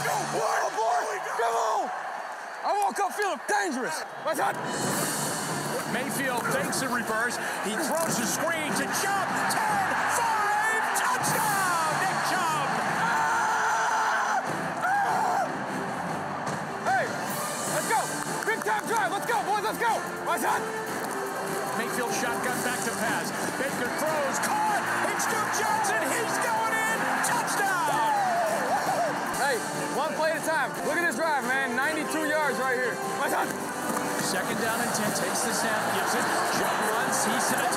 go. What? Come on. I woke up feeling dangerous. What's up? Mayfield fakes the reverse. He throws the screen to Chubb. 10, 5, touchdown, Nick Chubb. Hey, let's go. Big time drive. Let's go, boys. Let's go. What's up? Mayfield shotgun back to pass. Baker throws, caught. It's Duke Johnson. He's going in. Touchdown. Hey, one play at a time. Look at this drive, man. 92 yards right here. What's up? Second down and 10. Takes the snap, gives it. Chubb runs. He's to the 10, 15.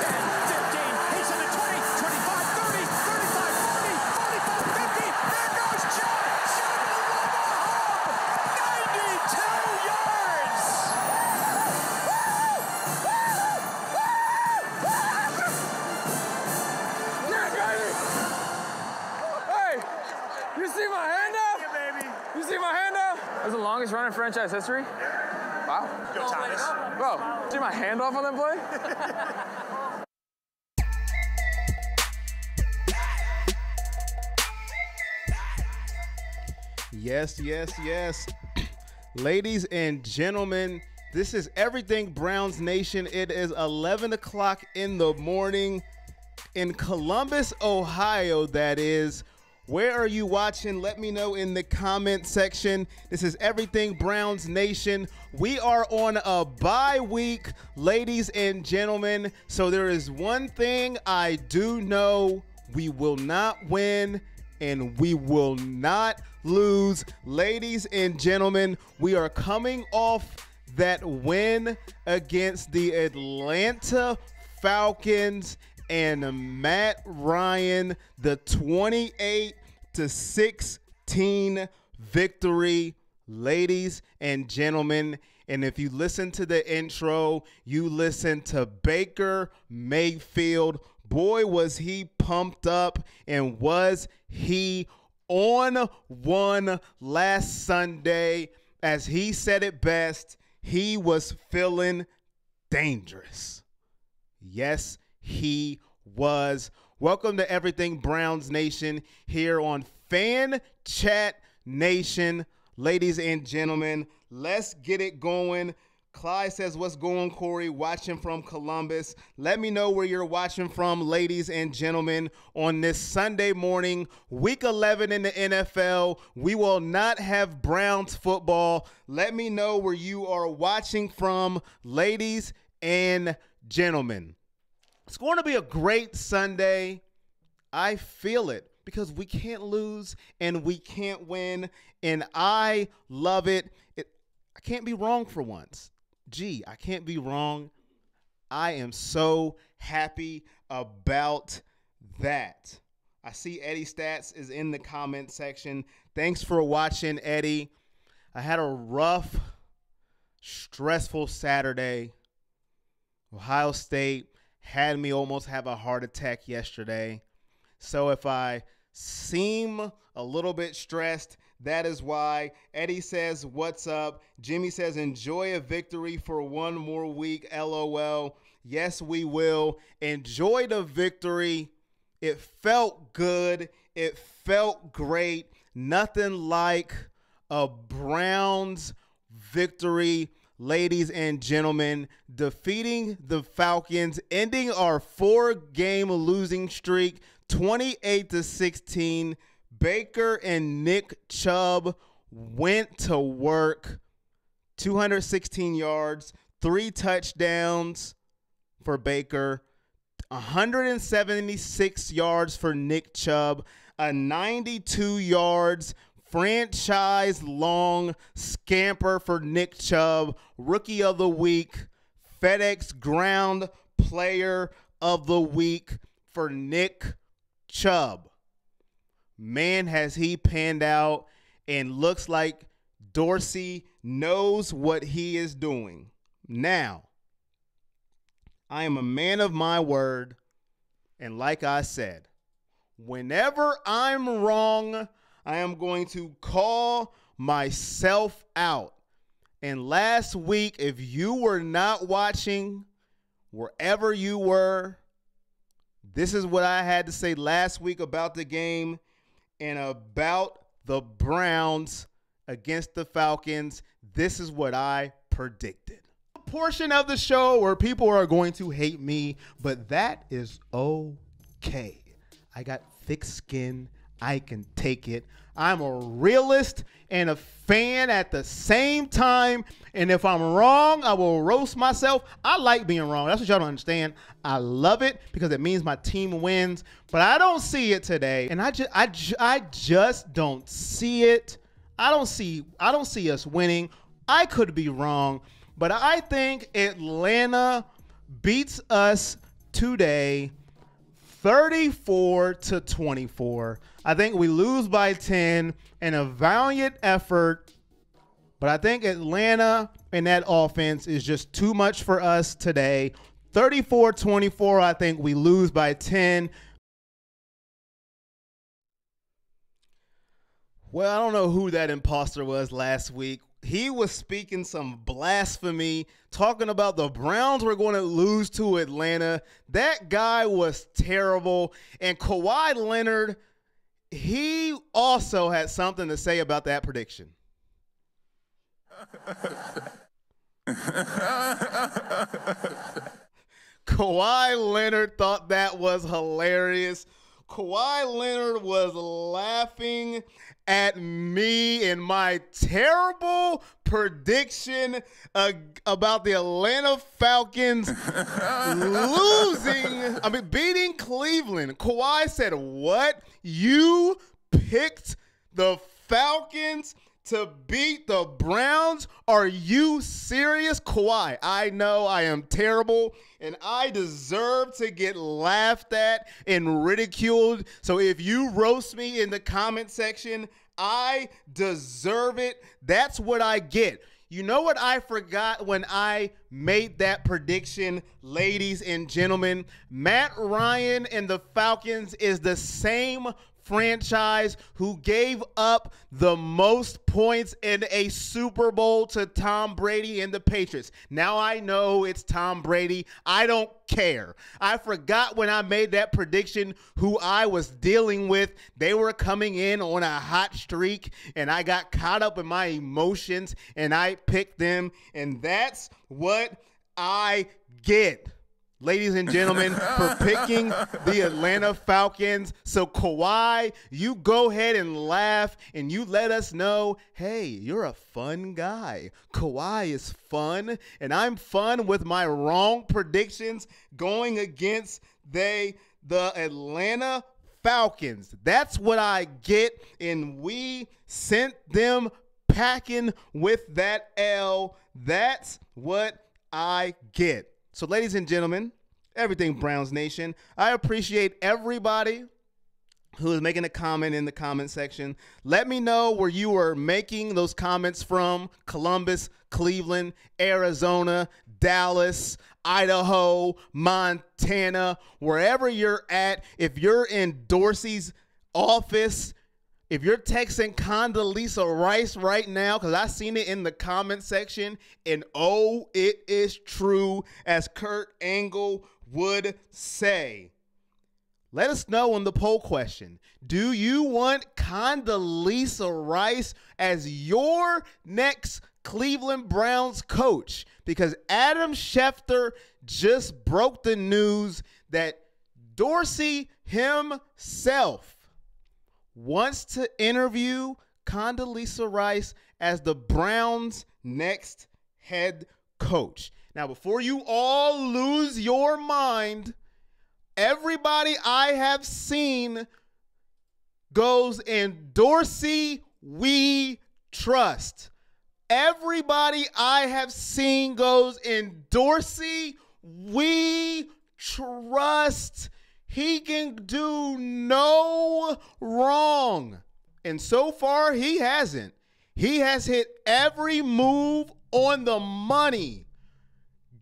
He's to the 20, 25, 30, 35, 40, 45, 50. There goes Chubb. Chubb over the hump. 92 yards. Hey, you see my hand up? Yeah, baby. You see my hand up? That's the longest run in franchise history. Wow. Go, Thomas. Bro, see my hand off on that play? Yes, yes, yes. Ladies and gentlemen, this is Everything Browns Nation. It is 11 o'clock in the morning in Columbus, Ohio, that is. Where are you watching? Let me know in the comment section. This is Everything Browns Nation. We are on a bye week, ladies and gentlemen. So there is one thing I do know. We will not win and we will not lose. Ladies and gentlemen, we are coming off that win against the Atlanta Falcons and Matt Ryan, the 28-16 victory, ladies and gentlemen. And if you listen to the intro, you listen to Baker Mayfield. Boy, was he pumped up and was he on one last Sunday. As he said it best, he was feeling dangerous. Yes, he was. Welcome to Everything Browns Nation here on Fan Chat Nation. Ladies and gentlemen, let's get it going. Clyde says, what's going, Corey? Watching from Columbus. Let me know where you're watching from, ladies and gentlemen, on this Sunday morning, week 11 in the NFL. We will not have Browns football. Let me know where you are watching from, ladies and gentlemen. It's going to be a great Sunday. I feel it because we can't lose and we can't win, and I love it. I can't be wrong for once. Gee, I can't be wrong. I am so happy about that. I see Eddie Stats is in the comment section. Thanks for watching, Eddie. I had a rough, stressful Saturday. Ohio State had me almost have a heart attack yesterday. So if I seem a little bit stressed, that is why. Eddie says, what's up? Jimmy says, enjoy a victory for one more week, LOL. Yes, we will. Enjoy the victory. It felt good. It felt great. Nothing like a Browns victory, ladies and gentlemen, defeating the Falcons, ending our 4-game losing streak, 28-16. Baker and Nick Chubb went to work. 216 yards, 3 touchdowns for Baker, 176 yards for Nick Chubb, a 92 yards franchise-long scamper for Nick Chubb, Rookie of the Week, FedEx Ground Player of the Week for Nick Chubb. Man, has he panned out, and looks like Dorsey knows what he is doing. Now, I am a man of my word, and like I said, whenever I'm wrong, I am going to call myself out. And last week, if you were not watching, wherever you were, this is what I had to say last week about the game and about the Browns against the Falcons. This is what I predicted. A portion of the show where people are going to hate me, but that is okay. I got thick skin. I can take it. I'm a realist and a fan at the same time. And if I'm wrong, I will roast myself. I like being wrong. That's what y'all don't understand. I love it because it means my team wins. But I don't see it today. And I just don't see it. I don't see us winning. I could be wrong. But I think Atlanta beats us today 34-24. I think we lose by 10 in a valiant effort, but I think Atlanta and that offense is just too much for us today. 34-24, I think we lose by 10. Well, I don't know who that imposter was last week. He was speaking some blasphemy, talking about the Browns were going to lose to Atlanta. That guy was terrible. And Kawhi Leonard, he also had something to say about that prediction. Kawhi Leonard thought that was hilarious. Kawhi Leonard was laughing at me and my terrible prediction about the Atlanta Falcons beating Cleveland. Kawhi said, "What? You picked the Falcons to beat the Browns? Are you serious?" Kawhi, I know I am terrible and I deserve to get laughed at and ridiculed. So if you roast me in the comment section, I deserve it. That's what I get. You know what I forgot when I made that prediction, ladies and gentlemen? Matt Ryan and the Falcons is the same franchise who gave up the most points in a Super Bowl to Tom Brady and the Patriots. Now I know it's Tom Brady. I don't care. I forgot when I made that prediction who I was dealing with. They were coming in on a hot streak, and I got caught up in my emotions, and I picked them, and that's what I get, ladies and gentlemen, for picking the Atlanta Falcons. So Kawhi, you go ahead and laugh and you let us know, hey, you're a fun guy. Kawhi is fun, and I'm fun with my wrong predictions going against the Atlanta Falcons. That's what I get, and we sent them packing with that L. That's what I get. So, ladies and gentlemen, everything Browns Nation, I appreciate everybody who is making a comment in the comment section. Let me know where you are making those comments from: Columbus, Cleveland, Arizona, Dallas, Idaho, Montana, wherever you're at. If you're in Dorsey's office, if you're texting Condoleezza Rice right now, because I seen it in the comment section, and oh, it is true, as Kurt Angle would say. Let us know on the poll question. Do you want Condoleezza Rice as your next Cleveland Browns coach? Because Adam Schefter just broke the news that Dorsey himself wants to interview Condoleezza Rice as the Browns' next head coach. Now, before you all lose your mind, everybody I have seen goes in Dorsey we trust. Everybody I have seen goes in Dorsey we trust. He can do no wrong. And so far, he hasn't. He has hit every move on the money.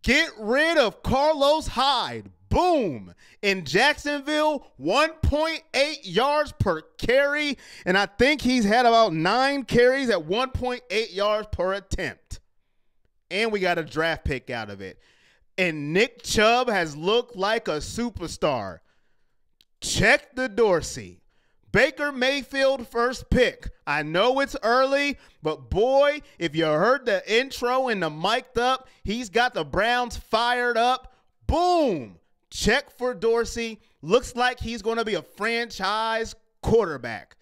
Get rid of Carlos Hyde. Boom. In Jacksonville, 1.8 yards per carry. And I think he's had about 9 carries at 1.8 yards per attempt. And we got a draft pick out of it. And Nick Chubb has looked like a superstar. Check the Dorsey. Baker Mayfield first pick. I know it's early, but boy, if you heard the intro and the mic'd up, he's got the Browns fired up. Boom. Check for Dorsey. Looks like he's going to be a franchise quarterback.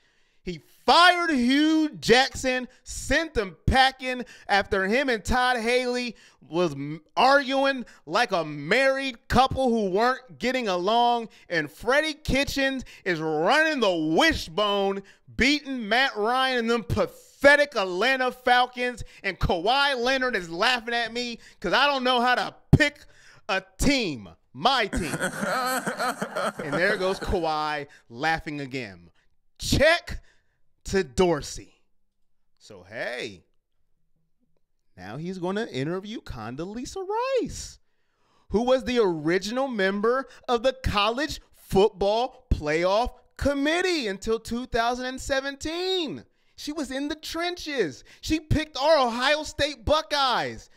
He fired Hugh Jackson, sent him packing after him and Todd Haley was arguing like a married couple who weren't getting along, and Freddie Kitchens is running the wishbone, beating Matt Ryan and them pathetic Atlanta Falcons, and Kawhi Leonard is laughing at me because I don't know how to pick a team, my team. And there goes Kawhi laughing again. Check to Dorsey. So, hey, now he's going to interview Condoleezza Rice, who was the original member of the College Football Playoff Committee until 2017. She was in the trenches. She picked our Ohio State Buckeyes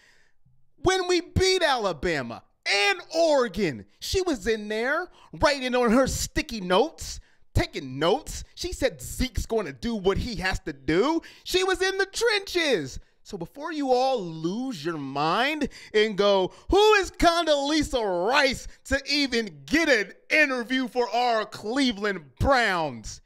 when we beat Alabama and Oregon. She was in there writing on her sticky notes, taking notes. She said Zeke's going to do what he has to do. She was in the trenches. So before you all lose your mind and go, who is Condoleezza Rice to even get an interview for our Cleveland Browns?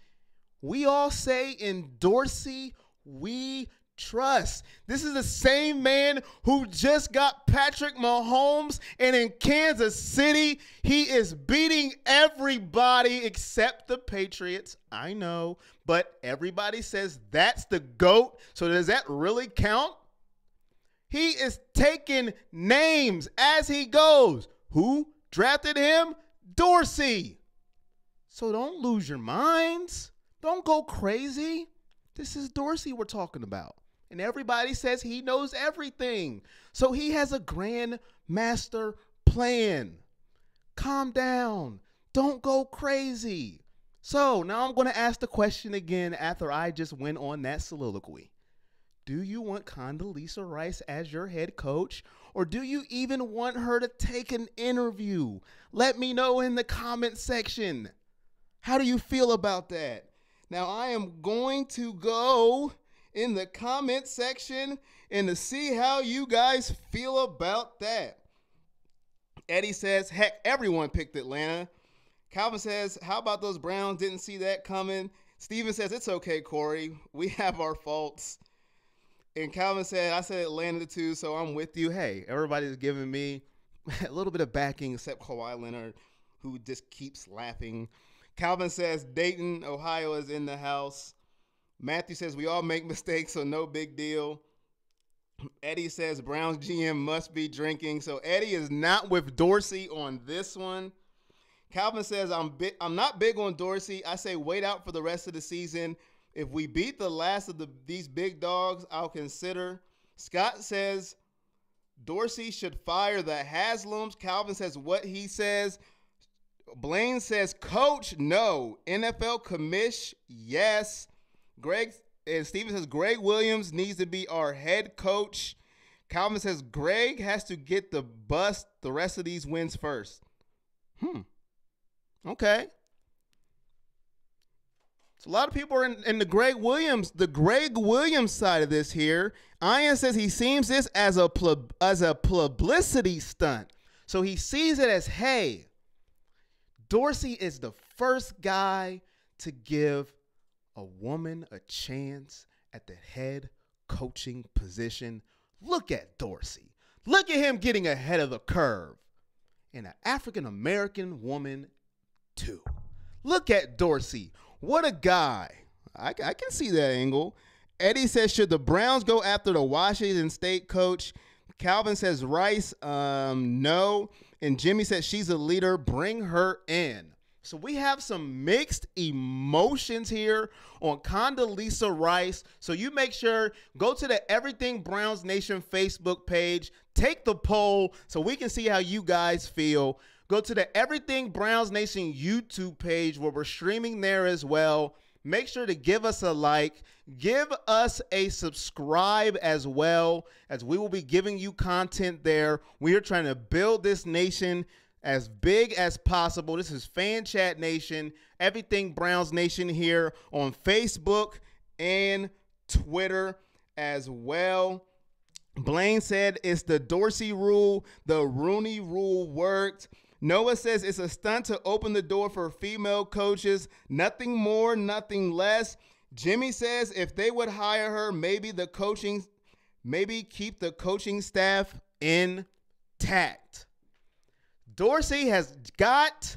We all say in Dorsey, we trust. This is the same man who just got Patrick Mahomes, and in Kansas City, he is beating everybody except the Patriots. I know, but everybody says that's the GOAT. So does that really count? He is taking names as he goes. Who drafted him? Dorsey. So don't lose your minds. Don't go crazy. This is Dorsey we're talking about. And everybody says he knows everything. So he has a grand master plan. Calm down. Don't go crazy. So now I'm going to ask the question again after I just went on that soliloquy. Do you want Condoleezza Rice as your head coach, or do you even want her to take an interview? Let me know in the comment section. How do you feel about that? Now I am going to go in the comment section and to see how you guys feel about that. Eddie says, heck, everyone picked Atlanta. Calvin says, how about those Browns? Didn't see that coming. Steven says, it's okay, Corey. We have our faults. And Calvin said, I said Atlanta too, so I'm with you. Hey, everybody's giving me a little bit of backing except Kawhi Leonard, who just keeps laughing. Calvin says, Dayton, Ohio is in the house. Matthew says, we all make mistakes, so no big deal. Eddie says, Browns GM must be drinking. So Eddie is not with Dorsey on this one. Calvin says, I'm not big on Dorsey. I say wait out for the rest of the season. If we beat the last of these big dogs, I'll consider. Scott says, Dorsey should fire the Haslams. Calvin says what he says. Blaine says, coach, no. NFL commish, yes. Greg and Steven says Greg Williams needs to be our head coach. Calvin says Greg has to get the rest of these wins first. Okay. So a lot of people are in the Greg Williams side of this here. Ian says he sees this as a publicity stunt. So he sees it as, hey, Dorsey is the first guy to give a woman a chance at the head coaching position. Look at Dorsey. Look at him getting ahead of the curve. And an African-American woman, too. Look at Dorsey. What a guy. I can see that angle. Eddie says, should the Browns go after the Washington State coach? Calvin says, Rice, no. And Jimmy says, she's a leader. Bring her in. So we have some mixed emotions here on Condoleezza Rice. So you make sure, go to the Everything Browns Nation Facebook page. Take the poll so we can see how you guys feel. Go to the Everything Browns Nation YouTube page where we're streaming there as well. Make sure to give us a like. Give us a subscribe as well, as we will be giving you content there. We are trying to build this nation as big as possible. This is Fan Chat Nation, Everything Browns Nation here on Facebook and Twitter as well. Blaine said it's the Dorsey rule. The Rooney rule worked. Noah says it's a stunt to open the door for female coaches. Nothing more, nothing less. Jimmy says if they would hire her, maybe keep the coaching staff intact. Dorsey has got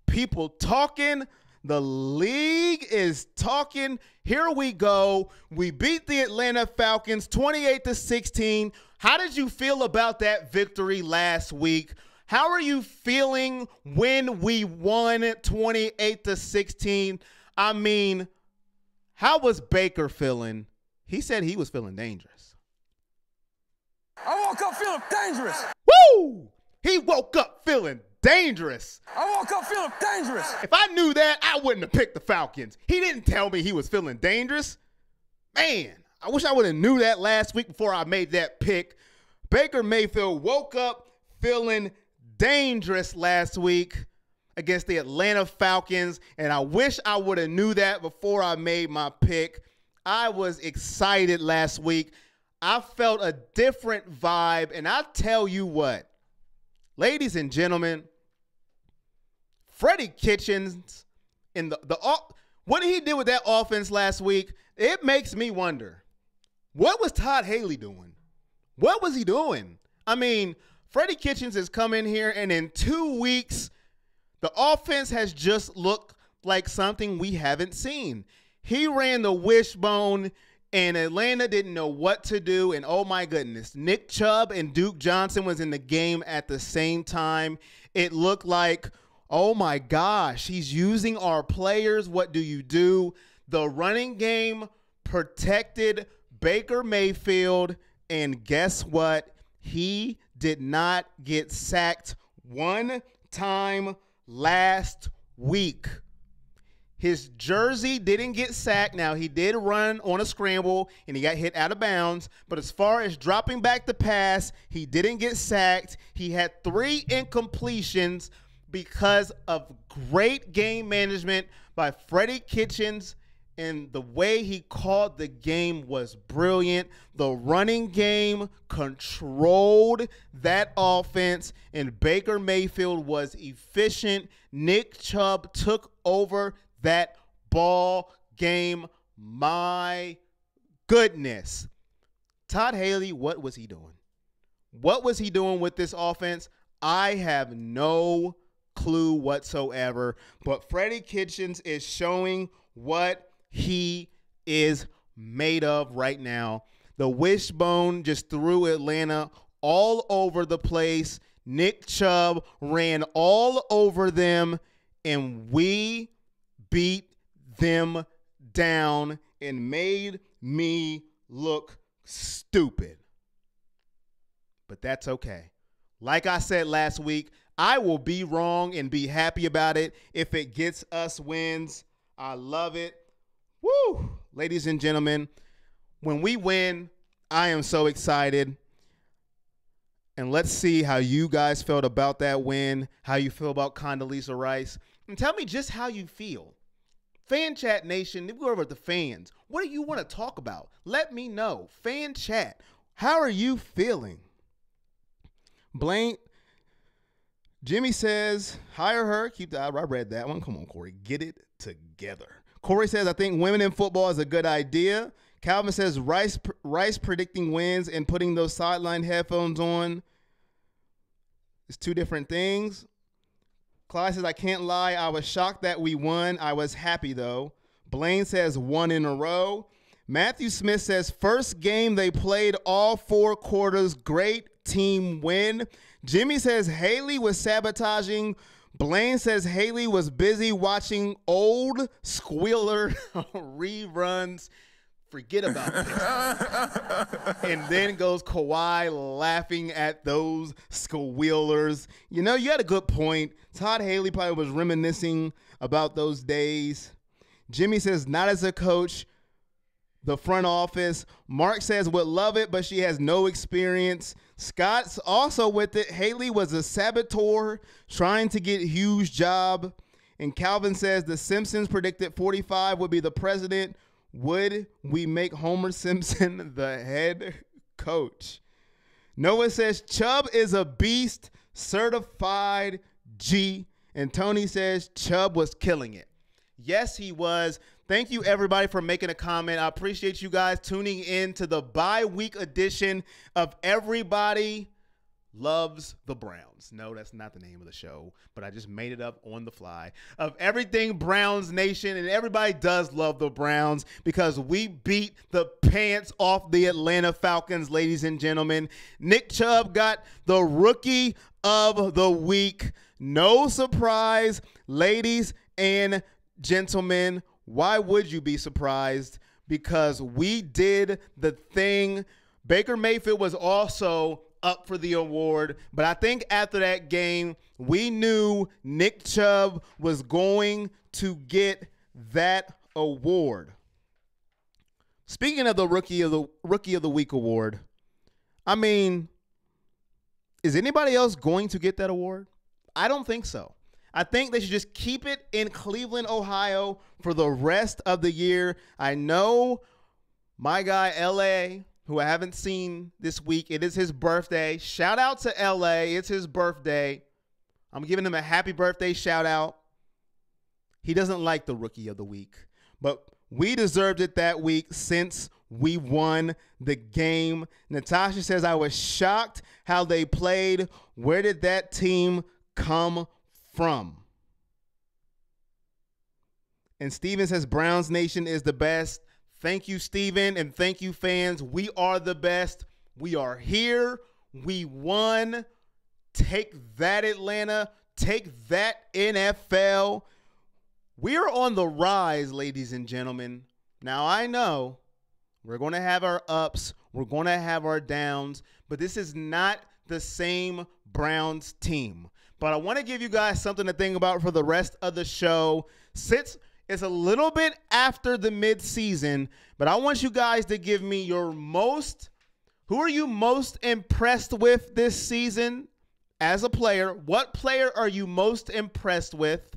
people talking. The league is talking. Here we go. We beat the Atlanta Falcons 28-16. How did you feel about that victory last week? How are you feeling when we won 28-16? I mean, how was Baker feeling? He said he was feeling dangerous. I woke up feeling dangerous. Woo! He woke up feeling dangerous. I woke up feeling dangerous. If I knew that, I wouldn't have picked the Falcons. He didn't tell me he was feeling dangerous. Man, I wish I would have knew that last week before I made that pick. Baker Mayfield woke up feeling dangerous last week against the Atlanta Falcons, and I wish I would have knew that before I made my pick. I was excited last week. I felt a different vibe, and I tell you what, ladies and gentlemen, Freddie Kitchens in what he did with that offense last week, it makes me wonder, what was Todd Haley doing? What was he doing? I mean, Freddie Kitchens has come in here, and in 2 weeks, the offense has just looked like something we haven't seen. He ran the wishbone, and Atlanta didn't know what to do, and oh my goodness, Nick Chubb and Duke Johnson was in the game at the same time. It looked like, oh my gosh, he's using our players. What do you do? The running game protected Baker Mayfield, and guess what? He did not get sacked one time last week. His jersey didn't get sacked. Now, he did run on a scramble, and he got hit out of bounds. But as far as dropping back the pass, he didn't get sacked. He had 3 incompletions because of great game management by Freddie Kitchens, and the way he called the game was brilliant. The running game controlled that offense, and Baker Mayfield was efficient. Nick Chubb took over that ball game. My goodness. Todd Haley, what was he doing? What was he doing with this offense? I have no clue whatsoever, but Freddie Kitchens is showing what he is made of right now. The wishbone just threw Atlanta all over the place. Nick Chubb ran all over them, and we beat them down and made me look stupid. But that's okay. Like I said last week, I will be wrong and be happy about it if it gets us wins. I love it. Woo! Ladies and gentlemen, when we win, I am so excited. And let's see how you guys felt about that win, how you feel about Condoleezza Rice. And tell me just how you feel. Fan Chat Nation, we're over at the fans. What do you want to talk about? Let me know. Fan Chat, how are you feeling? Jimmy says, hire her. I read that one. Come on, Corey. Get it together. Corey says, I think women in football is a good idea. Calvin says, Rice predicting wins and putting those sideline headphones on is 2 different things. Clyde says, I can't lie. I was shocked that we won. I was happy, though. Blaine says, 1 in a row. Matthew Smith says, first game they played all 4 quarters. Great team win. Jimmy says, Haley was sabotaging. Blaine says, Haley was busy watching old Squealer reruns. Forget about this. And then goes Kawhi laughing at those squealers. You know, you had a good point. Todd Haley probably was reminiscing about those days. Jimmy says, not as a coach, the front office. Mark says would love it, but she has no experience. Scott's also with it. Haley was a saboteur trying to get Hugh's job. And Calvin says the Simpsons predicted 45 would be the president. Would we make Homer Simpson the head coach? Noah says Chubb is a beast, certified G. And Tony says Chubb was killing it. Yes, he was. Thank you, everybody, for making a comment. I appreciate you guys tuning in to the bye-week edition of Everybody Loves the Browns. No, that's not the name of the show, but I just made it up on the fly. Of Everything Browns Nation, and everybody does love the Browns because we beat the pants off the Atlanta Falcons, ladies and gentlemen. Nick Chubb got the Rookie of the Week. No surprise, ladies and gentlemen. Why would you be surprised? Because we did the thing. Baker Mayfield was also up for the award, but I think after that game, we knew Nick Chubb was going to get that award. Speaking of the Rookie of the Week award, I mean, is anybody else going to get that award? I don't think so. I think they should just keep it in Cleveland, Ohio for the rest of the year. I know my guy, LA, who I haven't seen this week, it is his birthday. Shout out to LA. It's his birthday. I'm giving him a happy birthday shout out. He doesn't like the Rookie of the Week, but we deserved it that week since we won the game. Natasha says, I was shocked how they played. Where did that team come from? And Steven says, Browns Nation is the best. Thank you, Steven, and thank you, fans. We are the best. We are here. We won. Take that, Atlanta. Take that, NFL. We are on the rise, ladies and gentlemen. Now, I know we're going to have our ups. We're going to have our downs. But this is not the same Browns team. But I want to give you guys something to think about for the rest of the show. Since it's a little bit after the midseason, but I want you guys to give me your who are you most impressed with this season as a player? What player are you most impressed with?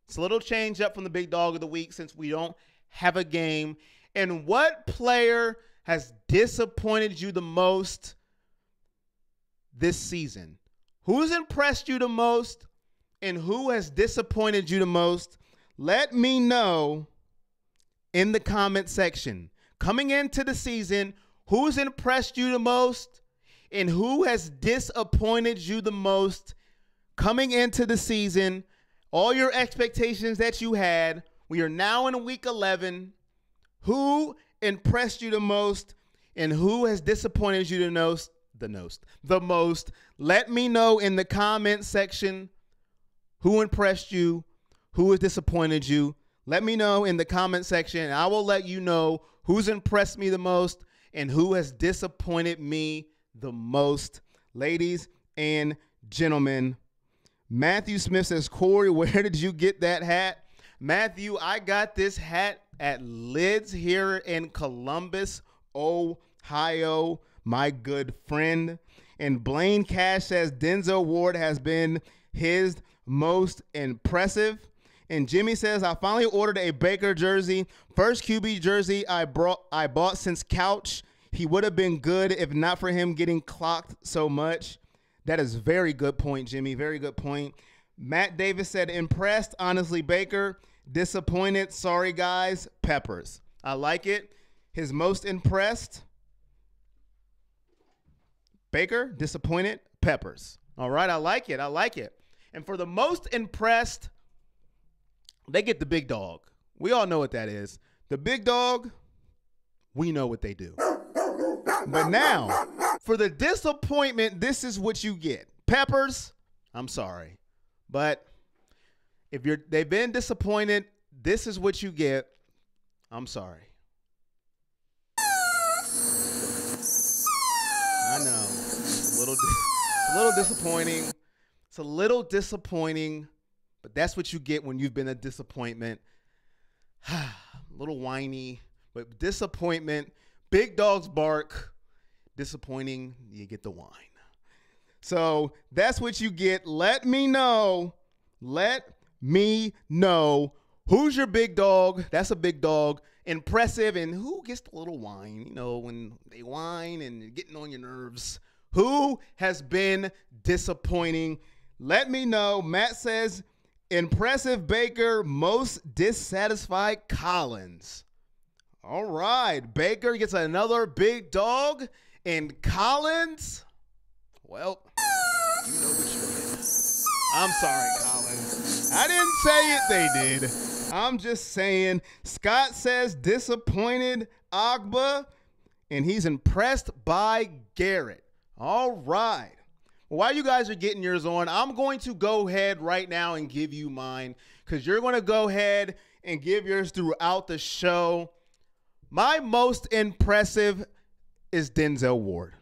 It's a little change up from the big dog of the week since we don't have a game. And what player has disappointed you the most this season? Who's impressed you the most and who has disappointed you the most? Let me know in the comment section. Coming into the season, who's impressed you the most and who has disappointed you the most coming into the season? All your expectations that you had. We are now in week 11. Who impressed you the most and who has disappointed you the most? The most. Let me know in the comment section who impressed you, who has disappointed you. Let me know in the comment section, and I will let you know who's impressed me the most and who has disappointed me the most. Ladies and gentlemen, Matthew Smith says, Corey, where did you get that hat? Matthew, I got this hat at Lids here in Columbus, Ohio, my good friend. And Blaine Cash says Denzel Ward has been his most impressive. And Jimmy says, I finally ordered a Baker jersey. First QB jersey I bought since Couch. He would have been good if not for him getting clocked so much. That is very good point, Jimmy. Very good point. Matt Davis said, impressed, honestly, Baker. Disappointed, sorry, guys, Peppers. I like it. His most impressed, Baker. Disappointed, Peppers. All right, I like it. I like it. And for the most impressed, they get the big dog. We all know what that is. The big dog, we know what they do. But now, for the disappointment, this is what you get. Peppers, I'm sorry. But if they've been disappointed, this is what you get. I'm sorry. I know. It's a little disappointing. It's a little disappointing, but that's what you get when you've been a disappointment. A little whiny, But disappointment, big dogs bark. Disappointing, you get the wine. So that's what you get. Let me know. Let me know. Who's your big dog? That's a big dog. Impressive. And who gets the little whine? You know, when they whine and getting on your nerves. Who has been disappointing? Let me know. Matt says, impressive Baker, most dissatisfied Collins. All right. Baker gets another big dog. And Collins, well, you know what you did. I'm sorry, Collins. I didn't say it, they did. I'm just saying. Scott says disappointed Agba, and he's impressed by Garrett. All right. While you guys are getting yours on, I'm going to go ahead right now and give you mine because you're going to go ahead and give yours throughout the show. My most impressive is Denzel Ward.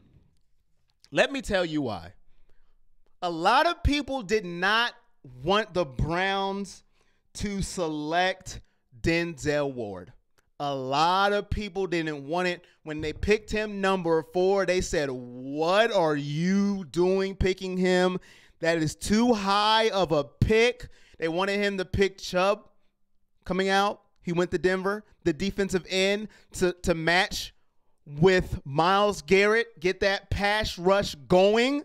Let me tell you why. A lot of people did not want the Browns to select Denzel Ward. A lot of people didn't want it. When they picked him number 4, they said, what are you doing picking him? That is too high of a pick. They wanted him to pick Chubb coming out. He went to Denver, the defensive end, to match with Myles Garrett, get that pass rush going.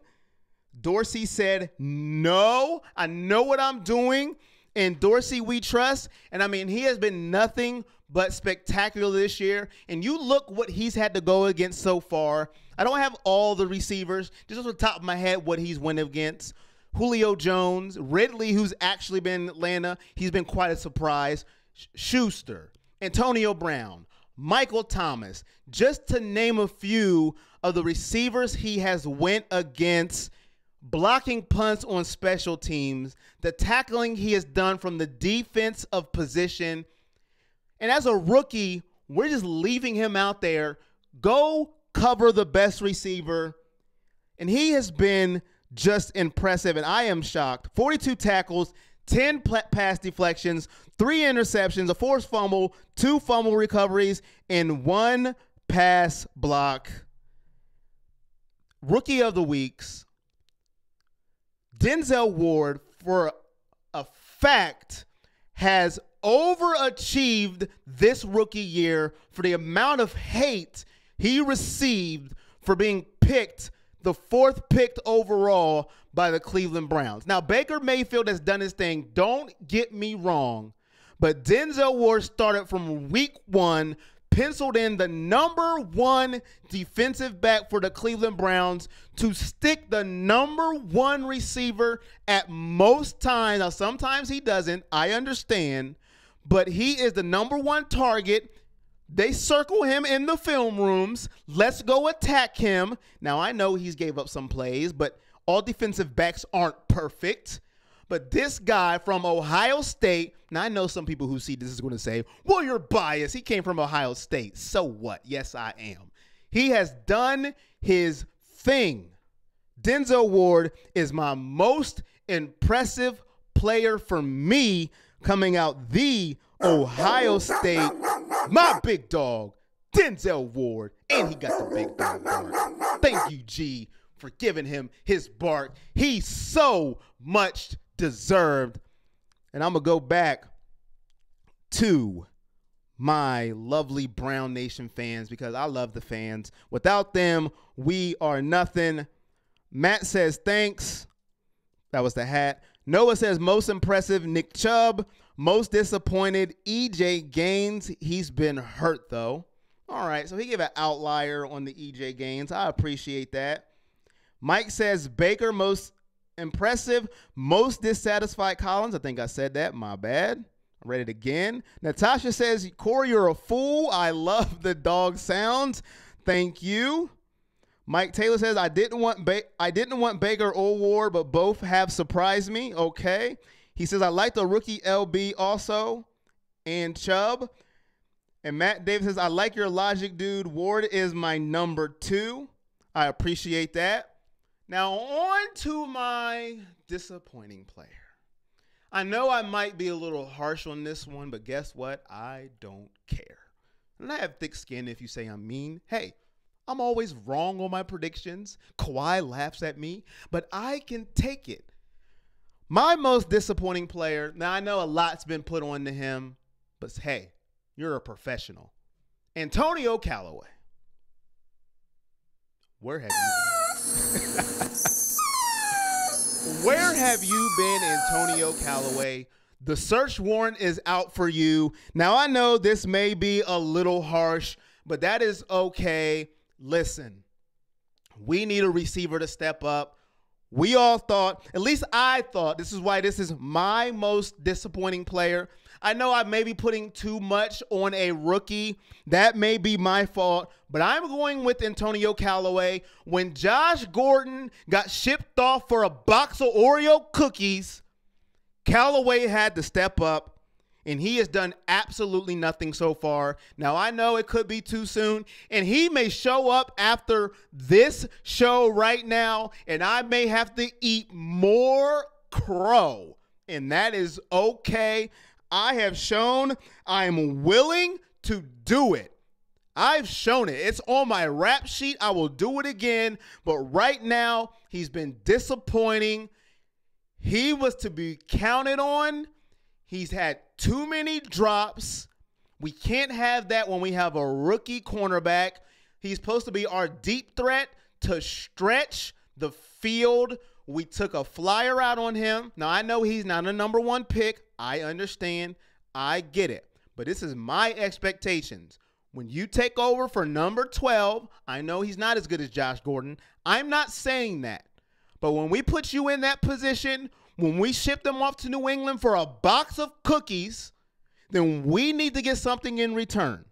Dorsey said, no, I know what I'm doing. And Dorsey, we trust. And I mean, he has been nothing but spectacular this year. And you look what he's had to go against so far. I don't have all the receivers, just off the top of my head, what he's went against. Julio Jones, Ridley, who's actually been in Atlanta. He's been quite a surprise. Schuster, Antonio Brown, Michael Thomas, just to name a few of the receivers he has went against, blocking punts on special teams, the tackling he has done from the defensive position. And as a rookie, we're just leaving him out there. Go cover the best receiver. And he has been just impressive, and I am shocked. 42 tackles, 10 pass deflections, 3 interceptions, a forced fumble, 2 fumble recoveries, and 1 pass block. Rookie of the Weeks, Denzel Ward, for a fact, has overachieved this rookie year for the amount of hate he received for being picked the 4th picked overall by the Cleveland Browns. Now, Baker Mayfield has done his thing. Don't get me wrong. But Denzel Ward started from week 1, penciled in the number 1 defensive back for the Cleveland Browns to stick the number 1 receiver at most times. Now, sometimes he doesn't. I understand. But he is the number 1 target. They circle him in the film rooms. Let's go attack him. Now, I know he's gave up some plays, but all defensive backs aren't perfect. But this guy from Ohio State, now I know some people who see this is going to say, well, you're biased. He came from Ohio State. So what? Yes, I am. He has done his thing. Denzel Ward is my most impressive player for me coming out the Ohio State. My big dog, Denzel Ward, and he got the big dog bark. Thank you, G, for giving him his bark. He so much deserved. And I'm going to go back to my lovely Brown Nation fans because I love the fans. Without them, we are nothing. Matt says thanks. That was the hat. Noah says most impressive, Nick Chubb. Most disappointed, EJ Gaines. He's been hurt, though. All right, so he gave an outlier on the EJ Gaines. I appreciate that. Mike says Baker, most impressive. Most dissatisfied Collins. I think I said that. My bad. I read it again. Natasha says, Corey, you're a fool. I love the dog sounds. Thank you. Mike Taylor says, I didn't want Baker or Ward, but both have surprised me. Okay. He says, I like the rookie LB also and Chubb. And Matt Davis says, I like your logic, dude. Ward is my number 2. I appreciate that. Now, on to my disappointing player. I know I might be a little harsh on this one, but guess what? I don't care. And I have thick skin if you say I'm mean. Hey, I'm always wrong on my predictions. Kawhi laughs at me, but I can take it. My most disappointing player, now I know a lot's been put on to him, but hey, you're a professional. Antonio Callaway. Where have you been? Where have you been, Antonio Callaway? The search warrant is out for you. Now, I know this may be a little harsh, but that is okay. Listen, we need a receiver to step up. We all thought, at least I thought, this is why this is my most disappointing player. I know I may be putting too much on a rookie. That may be my fault, but I'm going with Antonio Callaway. When Josh Gordon got shipped off for a box of Oreo cookies, Callaway had to step up, and he has done absolutely nothing so far. Now, I know it could be too soon, and he may show up after this show right now, and I may have to eat more crow, and that is okay. I have shown I'm willing to do it. I've shown it. It's on my rap sheet. I will do it again, but right now, he's been disappointing. He was to be counted on. He's had too many drops. We can't have that when we have a rookie cornerback. He's supposed to be our deep threat to stretch the field. We took a flyer out on him. Now, I know he's not a number one pick. I understand. I get it. But this is my expectations. When you take over for number 12, I know he's not as good as Josh Gordon. I'm not saying that. But when we put you in that position, when we ship them off to New England for a box of cookies, then we need to get something in return.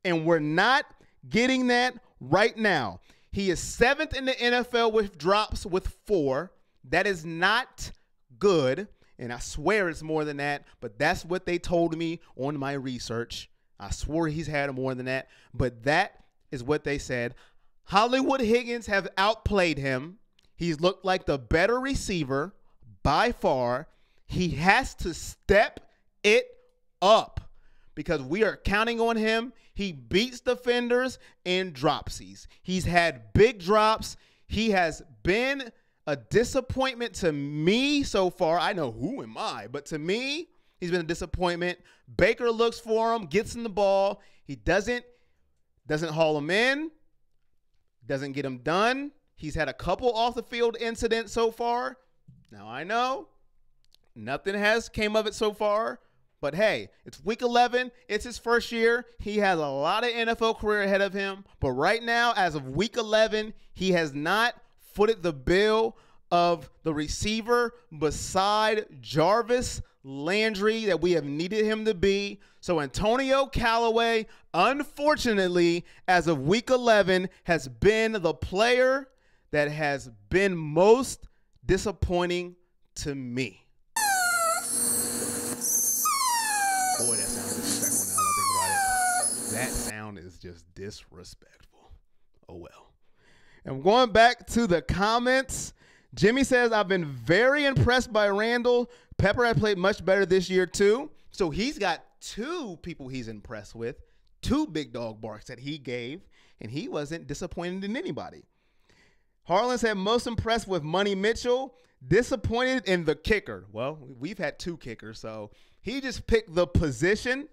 And we're not getting that right now. He is 7th in the NFL with drops with 4. That is not good. And I swear it's more than that, but that's what they told me on my research. I swore he's had more than that, but that is what they said. Hollywood Higgins have outplayed him. He's looked like the better receiver by far. He has to step it up because we are counting on him. He beats defenders and dropsies. He's had big drops. He has been a disappointment to me so far. I know who am I, but to me, he's been a disappointment. Baker looks for him, gets him the ball. He doesn't haul him in, doesn't get him done. He's had a couple off the field incidents so far. Now I know nothing has came of it so far, but hey, it's week 11. It's his first year. He has a lot of NFL career ahead of him, but right now, as of week 11, he has not footed the bill of the receiver beside Jarvis Landry that we have needed him to be. So Antonio Callaway, unfortunately, as of week 11, has been the player that has been most disappointing to me. Boy, that sounds disrespectful now that I think about it. That sound is just disrespectful. Oh, well. And going back to the comments, Jimmy says, I've been very impressed by Randall. Pepper has played much better this year, too. So he's got 2 people he's impressed with, 2 big dog barks that he gave, and he wasn't disappointed in anybody. Harlan said, most impressed with Money Mitchell, disappointed in the kicker. Well, we've had 2 kickers, so he just picked the position.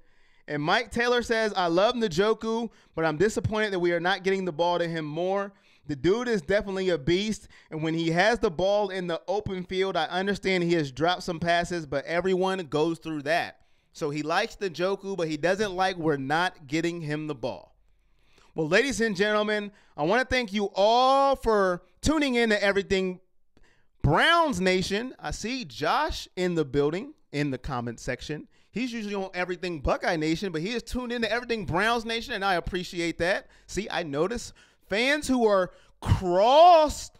And Mike Taylor says, I love Njoku, but I'm disappointed that we are not getting the ball to him more. The dude is definitely a beast, and when he has the ball in the open field, I understand he has dropped some passes, but everyone goes through that. So he likes the Njoku, but he doesn't like we're not getting him the ball. Well, ladies and gentlemen, I want to thank you all for tuning in to Everything Browns Nation. I see Josh in the building in the comment section. He's usually on Everything Buckeye Nation, but he is tuned in to Everything Browns Nation, and I appreciate that. See, I notice fans who are cross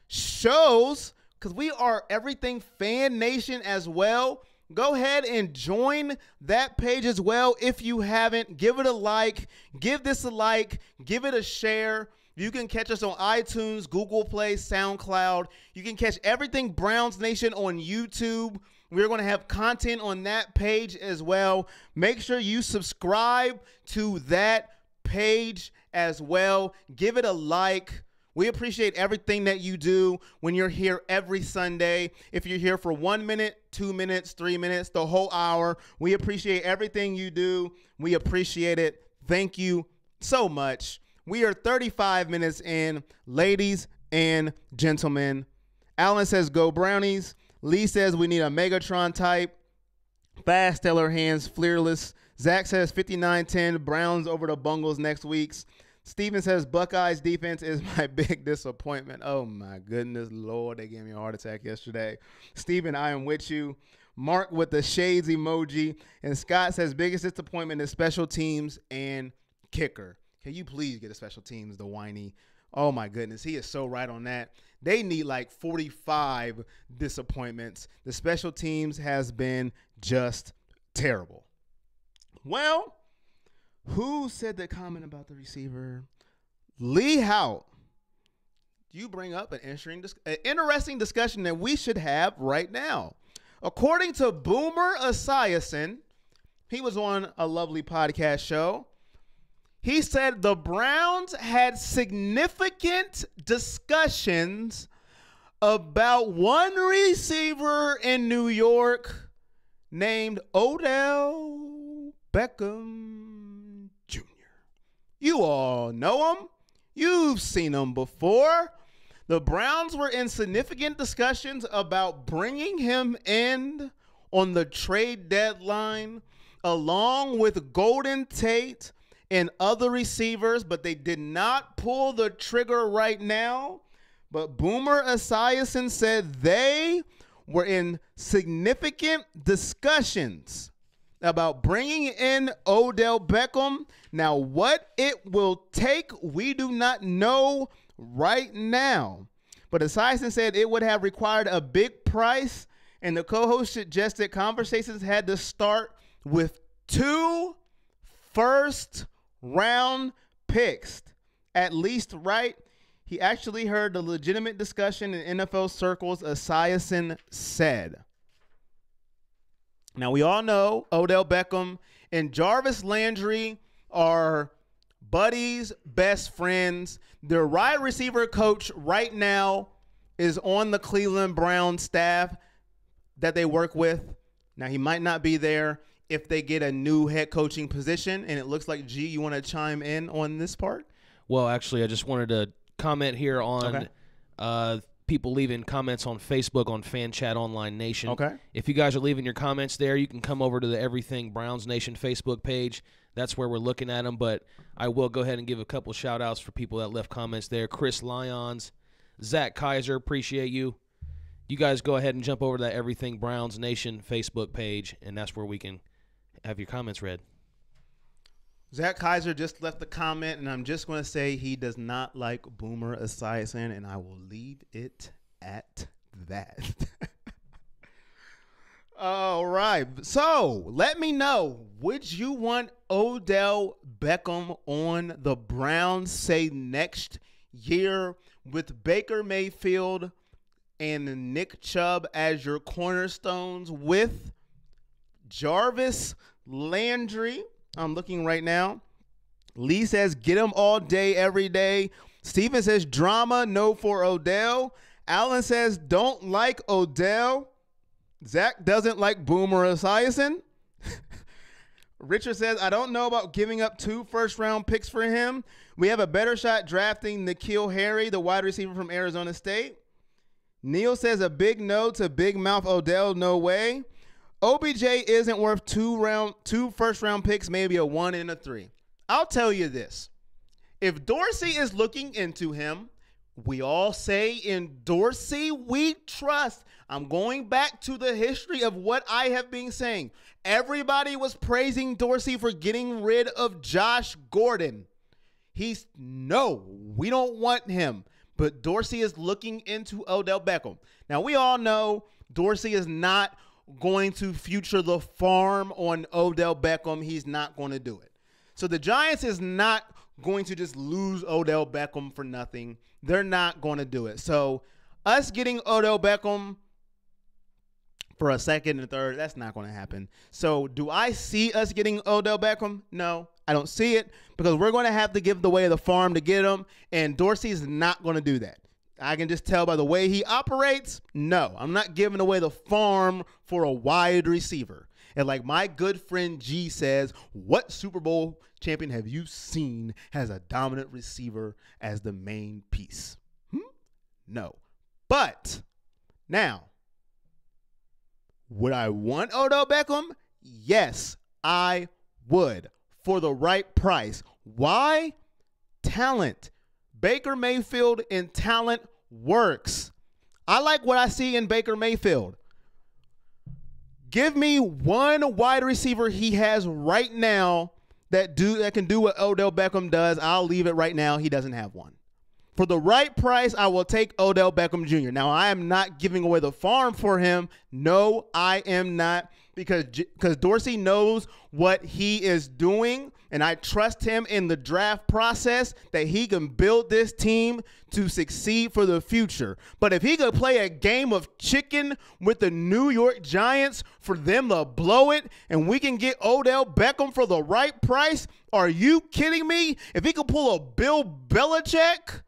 shows, because we are Everything Fan Nation as well. Go ahead and join that page as well if you haven't. Give it a like. Give this a like. Give it a share. You can catch us on iTunes, Google Play, SoundCloud. You can catch Everything Browns Nation on YouTube. We're going to have content on that page as well. Make sure you subscribe to that page as well. Give it a like. We appreciate everything that you do when you're here every Sunday. If you're here for 1 minute, 2 minutes, 3 minutes, the whole hour, we appreciate everything you do. We appreciate it. Thank you so much. We are 35 minutes in, ladies and gentlemen. Alan says, go Brownies. Lee says we need a Megatron type. Fast Stellar Hands, Fearless. Zach says 59-10, Browns over the Bungles next week. Steven says Buckeyes defense is my big disappointment. Oh, my goodness, Lord. They gave me a heart attack yesterday. Steven, I am with you. Mark with the shades emoji. And Scott says biggest disappointment is special teams and kicker. Can you please get a special teams, the whiny? Oh, my goodness. He is so right on that. They need like 45 disappointments. The special teams has been just terrible. Well, who said the comment about the receiver? Lee Hout. You bring up an interesting discussion that we should have right now. According to Boomer Esiason, he was on a lovely podcast show. He said the Browns had significant discussions about one receiver in New York named Odell Beckham Jr. You all know him. You've seen him before. The Browns were in significant discussions about bringing him in on the trade deadline along with Golden Tate and other receivers, but they did not pull the trigger right now. But Boomer Esiason said they were in significant discussions about bringing in Odell Beckham. Now, what it will take, we do not know right now. But Esiason said it would have required a big price, and the co-host suggested conversations had to start with 2 first-round picks. At least, right? He actually heard the legitimate discussion in NFL circles, Esiason said. Now, we all know Odell Beckham and Jarvis Landry are buddies, best friends. Their wide receiver coach right now is on the Cleveland Browns staff that they work with. Now, he might not be there if they get a new head coaching position, and it looks like, G, you want to chime in on this part? Well, actually, I just wanted to comment here on people leaving comments on Facebook on Fan Chat Online Nation. Okay. If you guys are leaving your comments there, you can come over to the Everything Browns Nation Facebook page. That's where we're looking at them, but I will go ahead and give a couple shout-outs for people that left comments there. Chris Lyons, Zach Kaiser, appreciate you. You guys go ahead and jump over to that Everything Browns Nation Facebook page, and that's where we can have your comments read. Zach Kaiser just left a comment, and I'm just going to say he does not like Boomer Esiason, and I will leave it at that. All right. So let me know, would you want Odell Beckham on the Browns, say, next year with Baker Mayfield and Nick Chubb as your cornerstones with Jarvis Landry? I'm looking right now. Lee says, get him all day, every day. Steven says, drama, no for Odell. Alan says, don't like Odell. Zach doesn't like Boomer Esiason. Richard says, I don't know about giving up 2 first-round picks for him. We have a better shot drafting N'Keal Harry, the wide receiver from Arizona State. Neil says, a big no to big mouth Odell, no way. OBJ isn't worth 2 first-round picks, maybe a 1 and a 3. I'll tell you this. If Dorsey is looking into him, we all say in Dorsey we trust. I'm going back to the history of what I have been saying. Everybody was praising Dorsey for getting rid of Josh Gordon. No, we don't want him. But Dorsey is looking into Odell Beckham. Now, we all know Dorsey is not going to future the farm on Odell Beckham. He's not going to do it. So the Giants is not going to just lose Odell Beckham for nothing. They're not going to do it. So us getting Odell Beckham for a second and third. That's not going to happen. So do I see us getting Odell Beckham? No, I don't see it, because we're going to have to give away the farm to get him, and Dorsey's not going to do that. I can just tell by the way he operates. No, I'm not giving away the farm for a wide receiver. And like my good friend G says, what Super Bowl champion have you seen has a dominant receiver as the main piece? No. But now, would I want Odell Beckham? Yes, I would, for the right price. Why? Talent. Baker Mayfield in talent works. I like what I see in Baker Mayfield. Give me one wide receiver he has right now that can do what Odell Beckham does. I'll leave it right now. He doesn't have one. For the right price, I will take Odell Beckham Jr. Now, I am not giving away the farm for him. No, I am not, because Dorsey knows what he is doing, and I trust him in the draft process that he can build this team to succeed for the future. But if he could play a game of chicken with the New York Giants for them to blow it, and we can get Odell Beckham for the right price, are you kidding me? If he could pull a Bill Belichick,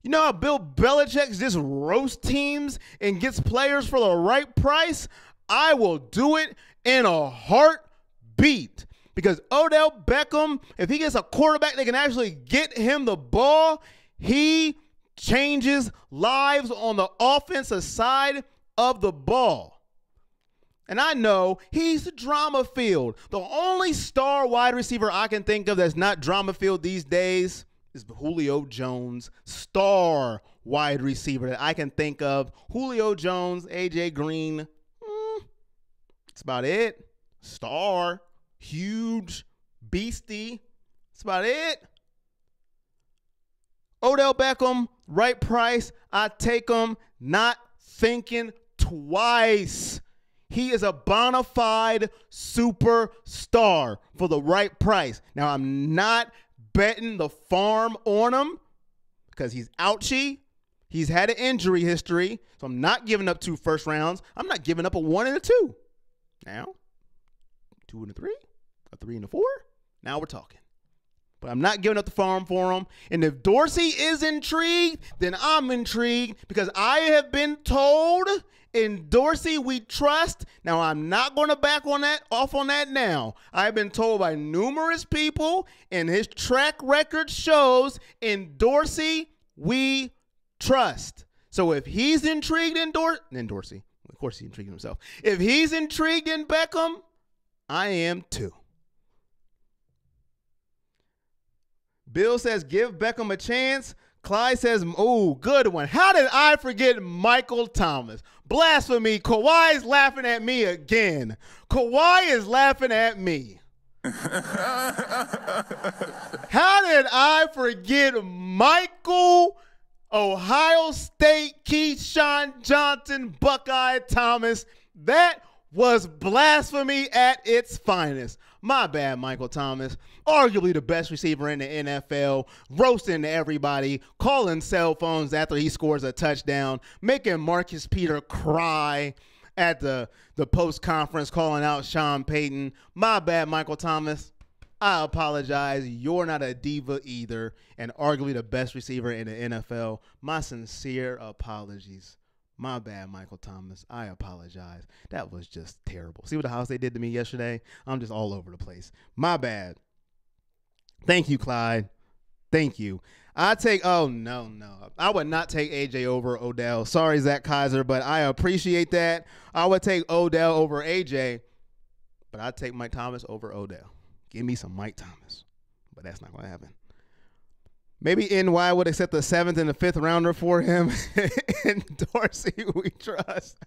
you know how Bill Belichick just roasts teams and gets players for the right price? I will do it in a heartbeat. Because Odell Beckham, if he gets a quarterback that can actually get him the ball, he changes lives on the offensive side of the ball. And I know he's drama-filled. The only star wide receiver I can think of that's not drama-filled these days is Julio Jones, star wide receiver that I can think of. Julio Jones, A.J. Green, that's about it. Star, huge, beastie, that's about it. Odell Beckham, right price, I take him, not thinking twice. He is a bona fide superstar for the right price. Now, I'm not betting the farm on him because he's ouchy. He's had an injury history, so I'm not giving up 2 first rounds. I'm not giving up a 1 and a 2. Now, 2 and a 3, a 3 and a 4. Now we're talking. But I'm not giving up the farm for him. And if Dorsey is intrigued, then I'm intrigued, because I have been told in Dorsey we trust. Now, I'm not going to back off on that now. I've been told by numerous people, and his track record shows in Dorsey we trust. So if he's intrigued in Dorsey, of course he's intrigued himself. If he's intrigued in Beckham, I am too. Bill says, give Beckham a chance. Clyde says, oh, good one. How did I forget Michael Thomas? Blasphemy. Kawhi's laughing at me again. Kawhi is laughing at me. How did I forget Michael, Ohio State, Keyshawn Johnson, Buckeye Thomas? That was blasphemy at its finest. My bad, Michael Thomas. Arguably the best receiver in the NFL, roasting everybody, calling cell phones after he scores a touchdown, making Marcus Peter cry at the post-conference, calling out Sean Payton. My bad, Michael Thomas. I apologize. You're not a diva either, and arguably the best receiver in the NFL. My sincere apologies. My bad, Michael Thomas. I apologize. That was just terrible. See what the house they did to me yesterday? I'm just all over the place. My bad. Thank you, Clyde. Thank you. No. I would not take AJ over Odell. Sorry, Zach Kaiser, but I appreciate that. I would take Odell over AJ, but I'd take Mike Thomas over Odell. Give me some Mike Thomas, but that's not going to happen. Maybe NY would accept the 7th and the 5th rounder for him. And Dorsey, we trust.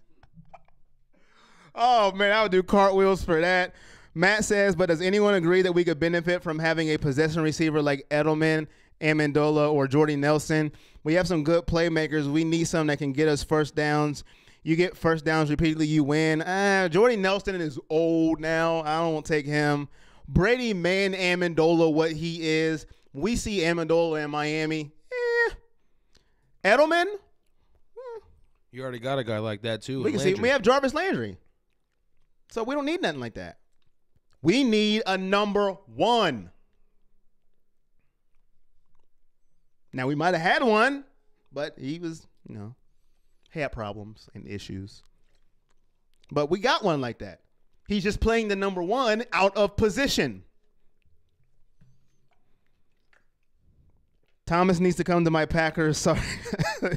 Oh, man, I would do cartwheels for that. Matt says, but does anyone agree that we could benefit from having a possession receiver like Edelman, Amendola, or Jordy Nelson? We have some good playmakers. We need some that can get us first downs. You get first downs repeatedly, you win. Jordy Nelson is old now. I don't take him. Brady Man Amendola, what he is. We see Amendola in Miami. Edelman, You already got a guy like that too. We can see we have Jarvis Landry. So we don't need nothing like that. We need a number one. Now, we might have had one, but he was, had problems and issues. But we got one like that. He's just playing the number one out of position. Thomas needs to come to my Packers.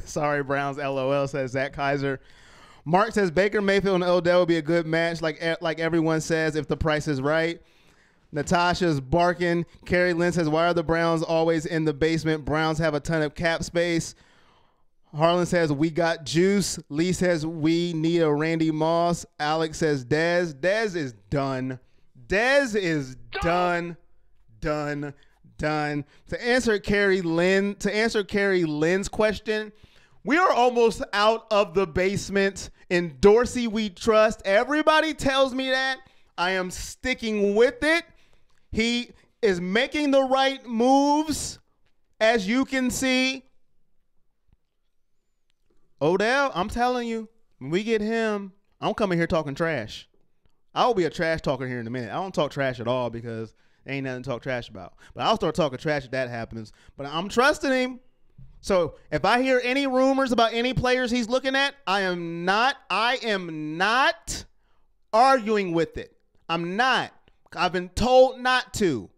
Sorry, Browns, LOL, says Zach Kaiser. Mark says Baker Mayfield and Odell would be a good match, like everyone says, if the price is right. Natasha's barking. Carrie Lynn says, why are the Browns always in the basement? Browns have a ton of cap space. Harlan says, we got juice. Lee says, we need a Randy Moss. Alex says, Dez. Dez is done. Dez is done. Done. To answer Carrie Lynn's question, we are almost out of the basement. In Dorsey, we trust. Everybody tells me that. I am sticking with it. He is making the right moves, as you can see. Odell, I'm telling you, when we get him, I'm coming here talking trash. I'll be a trash talker here in a minute. I don't talk trash at all because there ain't nothing to talk trash about. But I'll start talking trash if that happens. But I'm trusting him. So if I hear any rumors about any players he's looking at, I am not arguing with it. I'm not. I've been told not to.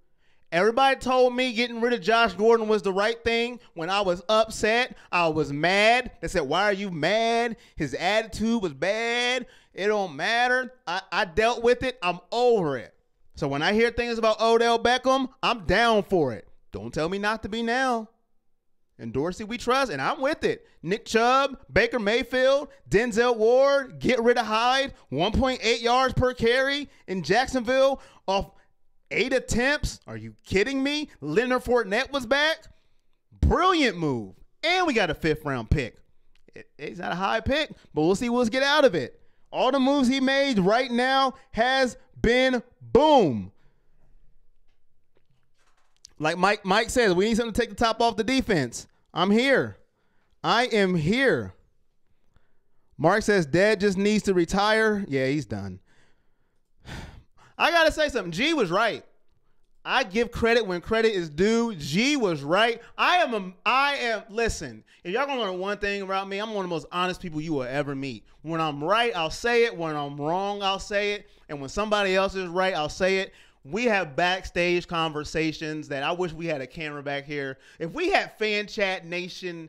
Everybody told me getting rid of Josh Gordon was the right thing. When I was upset, I was mad. They said, why are you mad? His attitude was bad. It don't matter. I dealt with it. I'm over it. So when I hear things about Odell Beckham, I'm down for it. Don't tell me not to be now. And Dorsey, we trust, and I'm with it. Nick Chubb, Baker Mayfield, Denzel Ward, get rid of Hyde, 1.8 yards per carry in Jacksonville off 8 attempts. Are you kidding me? Leonard Fournette was back. Brilliant move. And we got a 5th-round pick. It's not a high pick, but we'll see what's get out of it. All the moves he made right now has been boom. Like Mike says, we need something to take the top off the defense. I'm here. I am here. Mark says, Dad just needs to retire. Yeah, he's done. I got to say something. G was right. I give credit when credit is due. G was right. Listen, if y'all going to learn one thing about me, I'm one of the most honest people you will ever meet. When I'm right, I'll say it. When I'm wrong, I'll say it. And when somebody else is right, I'll say it. We have backstage conversations that I wish we had a camera back here. If we had Fan Chat Nation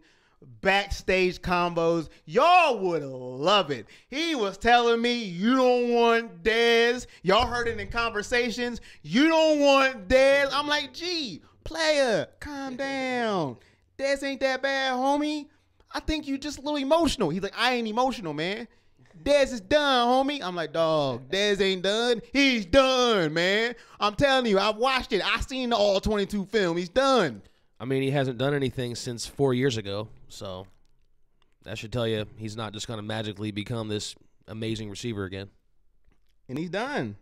backstage combos, y'all would love it. He was telling me, you don't want Dez. Y'all heard it in conversations. You don't want Dez. I'm like, gee, player, calm down. Dez ain't that bad, homie. I think you just a little emotional. He's like, I ain't emotional, man. Dez is done, homie. I'm like, dog, Dez ain't done. He's done, man. I'm telling you, I've watched it. I seen the all 22 film. He's done. I mean, he hasn't done anything since 4 years ago, so that should tell you he's not just going to magically become this amazing receiver again. And he's done.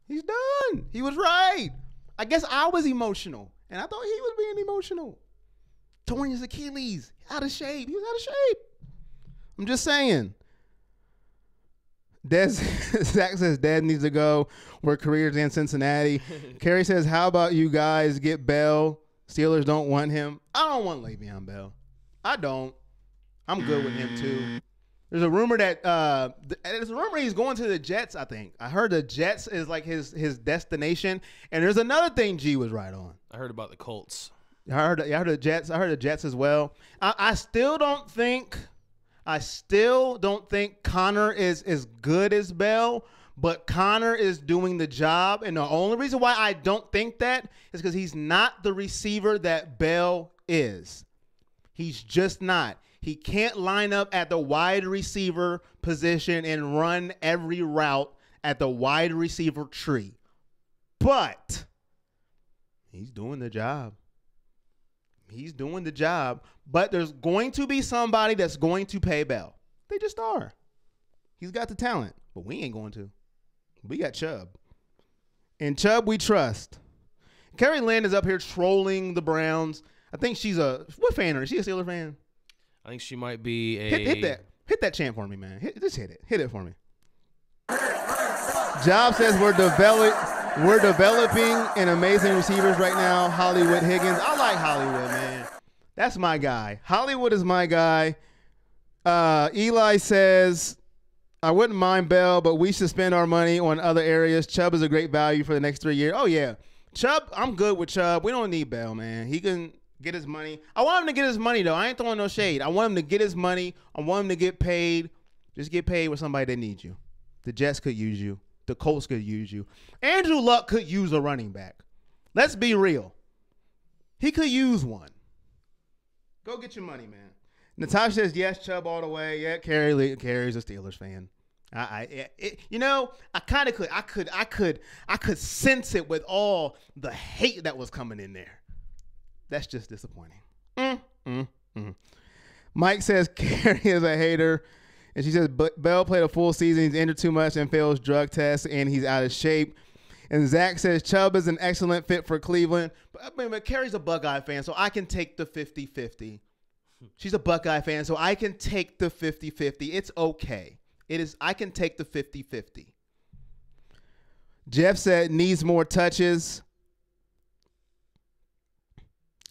He's done. He was right. I guess I was emotional, and I thought he was being emotional. Torn his Achilles. Out of shape. He was out of shape. I'm just saying. Zach says Dad needs to go where careers in Cincinnati. Kerry says, how about you guys get Bell? Steelers don't want him. I don't want Le'Veon Bell. I don't. I'm good with him too. There's a rumor that he's going to the Jets, I think. I heard the Jets is like his destination. And there's another thing G was right on. I heard about the Colts. I heard the Jets. I heard the Jets as well. I still don't think Connor is as good as Bell, but Connor is doing the job. And the only reason why I don't think that is because he's not the receiver that Bell is. He's just not. He can't line up at the wide receiver position and run every route at the wide receiver tree. But he's doing the job. He's doing the job, but there's going to be somebody that's going to pay Bell. They just are. He's got the talent, but we ain't going to. We got Chubb. And Chubb we trust. Carrie Lynn is up here trolling the Browns. I think she's what fan is she? A Steelers fan? I think she might be a hit that. Hit that chant for me, man. Just hit it. Hit it for me. Job says we're developing an amazing receivers right now. Hollywood Higgins. I like Hollywood, man. That's my guy. Hollywood is my guy. Eli says, I wouldn't mind Bell, but we should spend our money on other areas. Chubb is a great value for the next 3 years. Oh, yeah. Chubb, I'm good with Chubb. We don't need Bell, man. He can get his money. I want him to get his money, though. I ain't throwing no shade. I want him to get his money. I want him to get paid. Just get paid with somebody that needs you. The Jets could use you. The Colts could use you. Andrew Luck could use a running back. Let's be real. He could use one. Go get your money, man. Natasha says, yes, Chubb all the way. Yeah, Carrie's a Steelers fan. I kind of could sense it with all the hate that was coming in there. That's just disappointing. Mike says Carrie is a hater. And she says, Bell played a full season. He's injured too much and fails drug tests, and he's out of shape. And Zach says Chubb is an excellent fit for Cleveland. But Carrie's a Buckeye fan, so I can take the 50-50. She's a Buckeye fan, so I can take the 50-50. It's okay. I can take the 50-50. Jeff said needs more touches.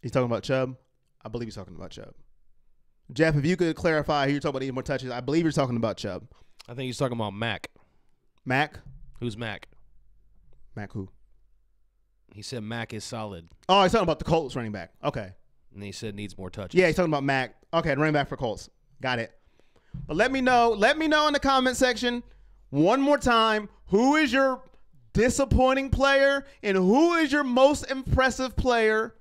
He's talking about Chubb? I believe he's talking about Chubb. Jeff, if you could clarify who you're talking about needing more touches, I believe you're talking about Chubb. I think he's talking about Mac. Mac? Who's Mac? Mac who? He said Mac is solid. Oh, he's talking about the Colts running back. Okay. And he said needs more touches. Yeah, he's talking about Mac. Okay, running back for Colts. Got it. But let me know in the comment section one more time, who is your disappointing player and who is your most impressive player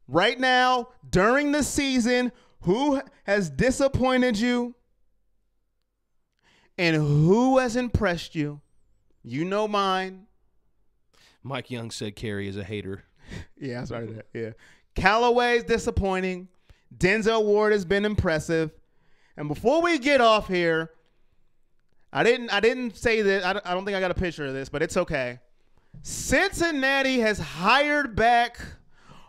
right now during the season? Who has disappointed you and who has impressed you? You know mine. Mike Young said Carrie is a hater. Yeah, I started that. Yeah. Callaway's disappointing. Denzel Ward has been impressive. And before we get off here, I didn't say this. I don't think I got a picture of this, but it's okay. Cincinnati has hired back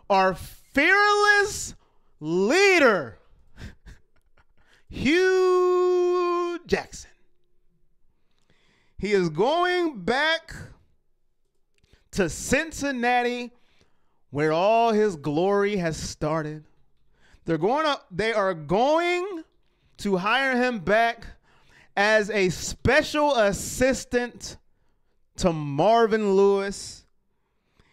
our fearless leader, Hugh Jackson. He is going back to Cincinnati where all his glory has started. They are going to hire him back as a special assistant to Marvin Lewis.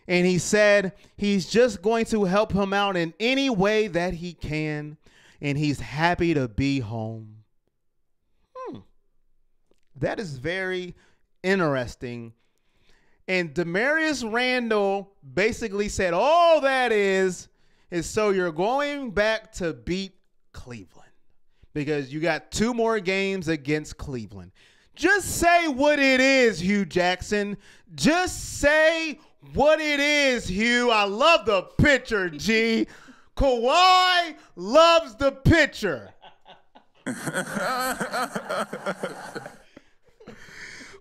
And he said he's just going to help him out in any way that he can. And he's happy to be home. That is very interesting. And Demarius Randall basically said all that is so you're going back to beat Cleveland because you got 2 more games against Cleveland. Just say what it is, Hugh Jackson. Just say what it is, Hugh. I love the picture, G. Kawhi loves the picture.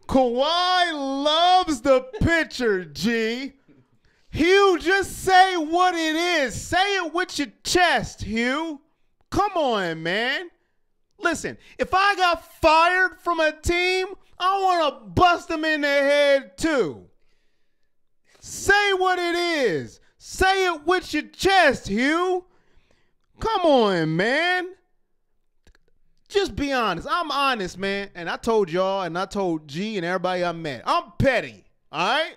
Kawhi loves the picture, G. Hugh, just say what it is. Say it with your chest, Hugh. Come on, man. Listen, if I got fired from a team, I want to bust them in the head too. Say what it is. Say it with your chest, Hugh. Come on, man. Just be honest. I'm honest, man. And I told y'all and I told G and everybody I met. I'm petty, all right?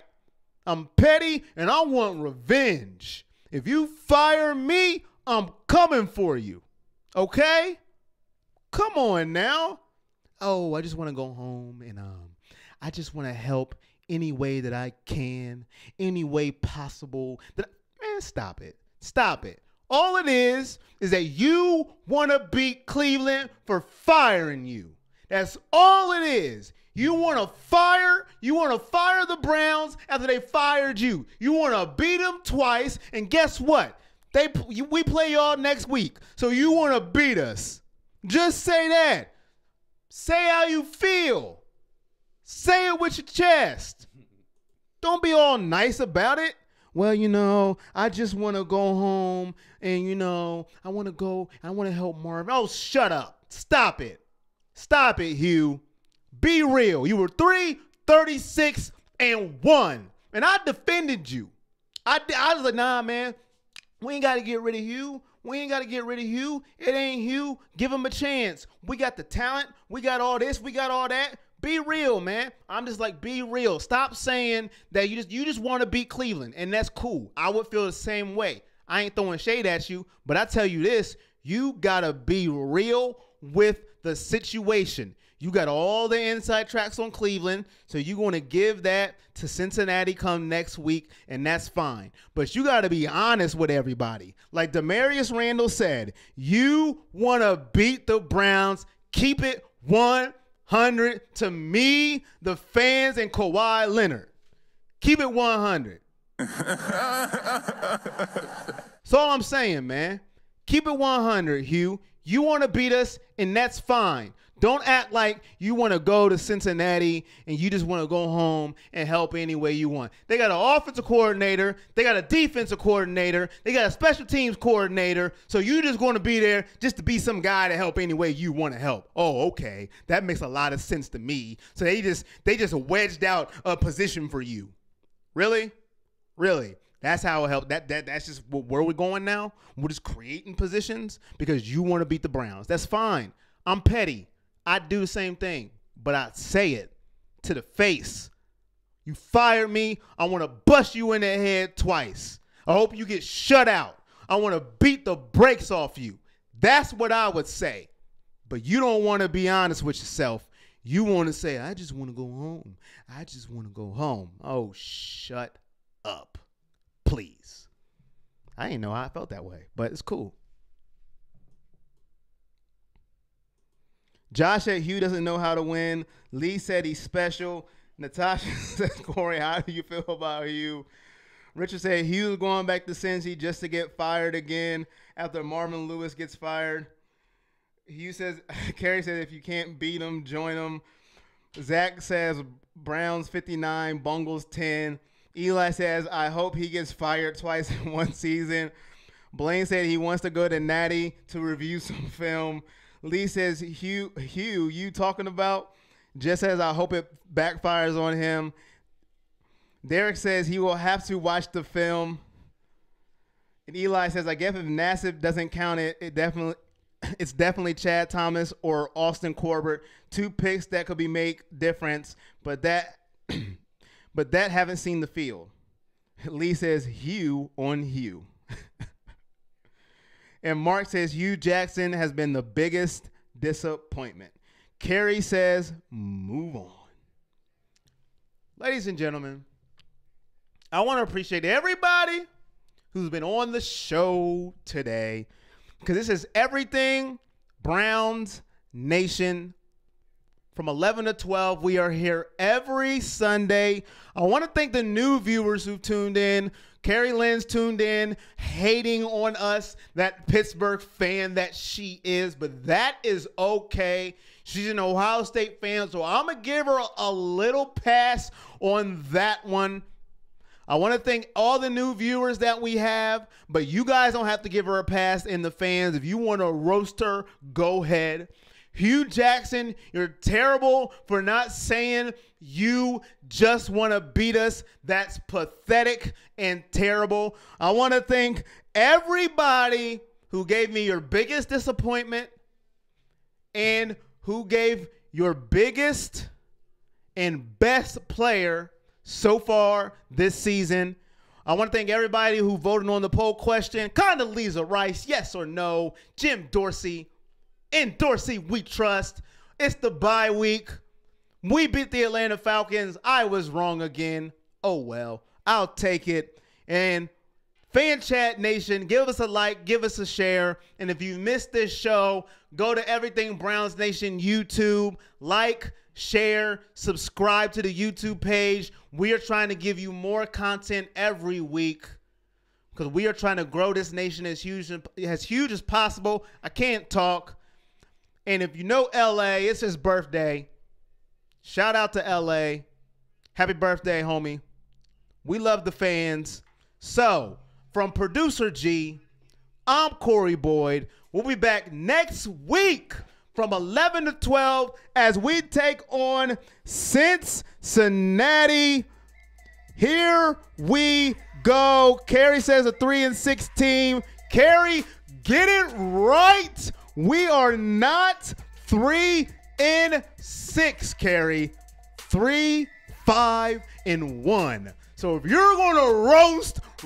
I'm petty and I want revenge. If you fire me, I'm coming for you. Okay? Come on now. Oh, I just want to go home and I just want to help any way that I can, any way possible. Man, stop it. Stop it. All it is that you want to beat Cleveland for firing you. That's all it is. You want to fire the Browns after they fired you. You want to beat them twice, and guess what? We play y'all next week, so you want to beat us. Just say that. Say how you feel. Say it with your chest. Don't be all nice about it. Well, I just want to go home and, I want to go, I want to help Marvin. Oh, shut up. Stop it. Stop it, Hugh. Be real. You were 3-36-1, and I defended you. I was like, nah, man, we ain't got to get rid of Hugh. We ain't got to get rid of Hugh. It ain't Hugh. Give him a chance. We got the talent. We got all this. We got all that. Be real, man. I'm just like, be real. Stop saying that you just want to beat Cleveland, and that's cool. I would feel the same way. I ain't throwing shade at you, but I tell you this, you got to be real with the situation. You got all the inside tracks on Cleveland, so you're going to give that to Cincinnati come next week, and that's fine. But you got to be honest with everybody. Like Demarius Randall said, you want to beat the Browns, keep it 100 to me, the fans, and Kawhi Leonard. Keep it 100. That's all I'm saying, man. Keep it 100, Hugh. You want to beat us, and that's fine. Don't act like you want to go to Cincinnati and you just want to go home and help any way you want. They got an offensive coordinator. They got a defensive coordinator. They got a special teams coordinator. So you just going to be there just to be some guy to help any way you want to help. Oh, okay. That makes a lot of sense to me. So they just wedged out a position for you. Really? Really? That's how it helped. That's just where we're going now. We're just creating positions because you want to beat the Browns. That's fine. I'm petty. I do the same thing, but I say it to the face. You fired me. I want to bust you in the head twice. I hope you get shut out. I want to beat the brakes off you. That's what I would say. But you don't want to be honest with yourself. You want to say, I just want to go home. I just want to go home. Oh, shut up. Please. I didn't know how I felt that way, but it's cool. Josh said Hugh doesn't know how to win. Lee said he's special. Natasha said, Corey, how do you feel about Hugh? Richard said Hugh's going back to Cincy just to get fired again after Marvin Lewis gets fired. Hugh says, Kerry says, if you can't beat him, join him. Zach says Browns 59, Bungles 10. Eli says, I hope he gets fired twice in one season. Blaine said he wants to go to Natty to review some film. Lee says, Hugh, you talking about? Jess says, I hope it backfires on him. Derek says he will have to watch the film. And Eli says, I guess if Nassib doesn't count it, it's definitely Chad Thomas or Austin Corbett. 2 picks that could be make difference, but that haven't seen the field. Lee says, Hugh on Hugh. And Mark says Hugh Jackson has been the biggest disappointment. Kerry says, move on. Ladies and gentlemen, I want to appreciate everybody who's been on the show today because this is everything Browns Nation. From 11 to 12, we are here every Sunday. I want to thank the new viewers who tuned in. Carrie Lynn's tuned in, hating on us, that Pittsburgh fan that she is, but that is okay. She's an Ohio State fan, so I'm going to give her a little pass on that one. I want to thank all the new viewers that we have, but you guys don't have to give her a pass in the fans. If you want to roast her, go ahead. Hugh Jackson, you're terrible for not saying you just want to beat us. That's pathetic and terrible. I want to thank everybody who gave me your biggest disappointment and who gave your biggest and best player so far this season. I want to thank everybody who voted on the poll question. Condoleezza Rice, yes or no. Jim Dorsey. In Dorsey, we trust. It's the bye week. We beat the Atlanta Falcons. I was wrong again. Oh, well. I'll take it. And Fan Chat Nation, give us a like, give us a share. And if you missed this show, go to Everything Browns Nation YouTube. Like, share, subscribe to the YouTube page. We are trying to give you more content every week because we are trying to grow this nation as huge as possible. I can't talk. And if you know LA, it's his birthday. Shout out to LA. Happy birthday, homie. We love the fans. So, from Producer G, I'm Corey Boyd. We'll be back next week from 11 to 12 as we take on Cincinnati. Here we go. Carrie says a 3-6 team. Carrie, get it right. We are not 3-6, Carrie. 3-5-1. So if you're going to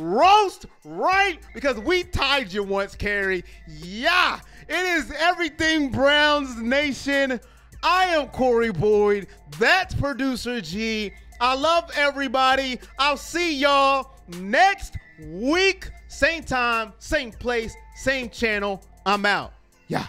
roast right, because we tied you once, Carrie. Yeah, it is Everything Browns Nation. I am Corey Boyd. That's Producer G. I love everybody. I'll see y'all next week. Same time, same place, same channel. I'm out. Yeah.